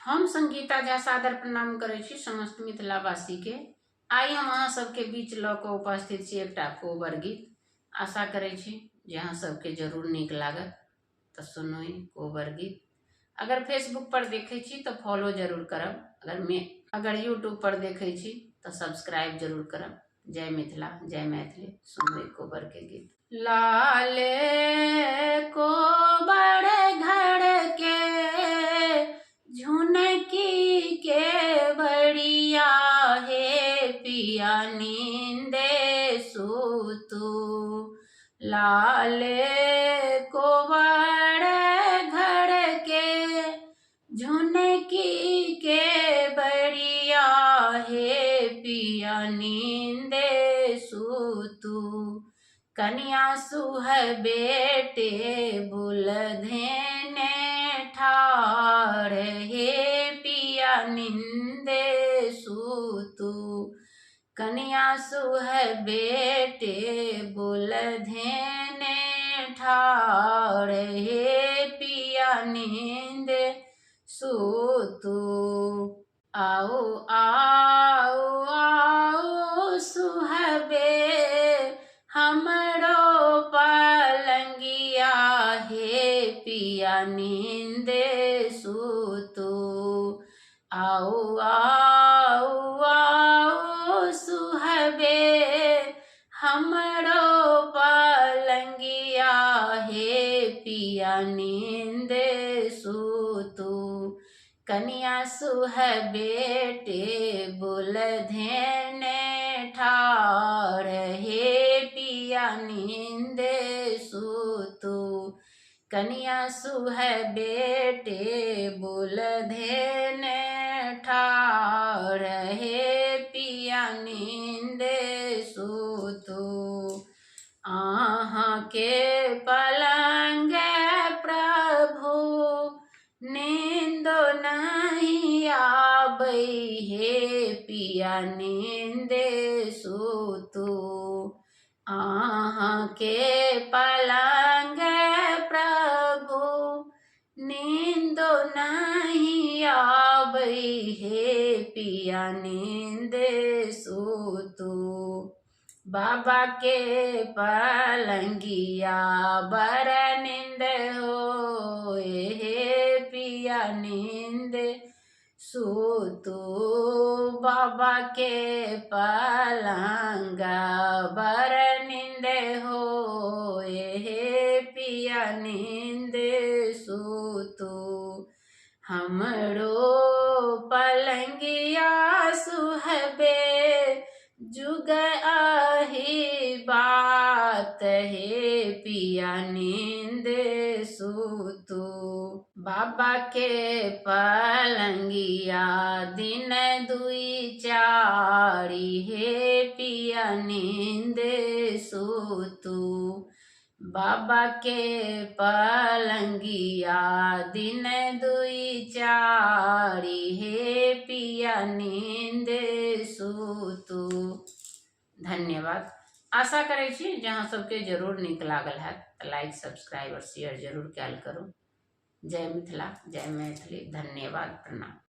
हम संगीता झा सादर प्रणाम करै छी समस्त मिथिलावासी के। आइ हम अहाँ सबके बीच लऽ कऽ उपस्थित छी एकटा कोबर गीत। आशा करै छी जे अहाँ सबके जरूर नीक लागत, तऽ सुनू ई कोबर गीत। अगर फेसबुक पर देखै छी तऽ फॉलो जरूर करब, अगर यूट्यूब पर देखै छी तऽ सब्सक्राइब जरूर करब। जय मिथिला, जय मैथिली। सुनू ई कोबर के गीत। लाले कोबर घर के झुनकी के बड़िया हे पिया नींदे सूतू। लाले कोबर घर के झुनकी के बड़िया हे पिया नींदे सूतू। कन्या सुह बेटे बुलधेने ठाड़ हे पिया नींदे सूतू। कन्या सुह बेटे बुलधेने ठाड़ हे पिया नींदे सूतू। आओ आओ आओ सुहबे हमरो पलंगिया हे पिया नींदे सूतू। आओ आओ आओ सुहबे हमरो पलंगिया हे पिया नींदे सूतू। कन्या सुह बेटे बुलधेने ठाड़ हे पिया नींदे सूतू। कन्या सुह बेटे बुलधेने ठाड़ हे पिया नींदे सूतू। आहाँ के पलंग प्रभु नींदो नहीं आबै हे पिया नींदे सूतू। आहाँ के पलंग प्रभु नींदो नहीं आबै हे पिया नींदे सूतू। बाबा के पलंगिया बर नींद होए हे पिया नींदे सूतू। बाबा के पलंग बर नींद होए हे पिया नींदे सूतू। हमरो पलंगिया सुहबे जुग आही बात हे पिया नींदे सूतू। बाबा के पलंगिया दिन दुई चारी हे पिया नींदे सूतू। बाबा के पलंगिया दिन दुई चारी हे पिया नींदे सूतू। धन्यवाद। आशा करै छी जे अहाँ सबके जरूर नीक लागल हैत, लाइक सब्सक्राइब और शेयर जरूर कैल करू। जय मिथिला, जय मैथिली। धन्यवाद, प्रणाम।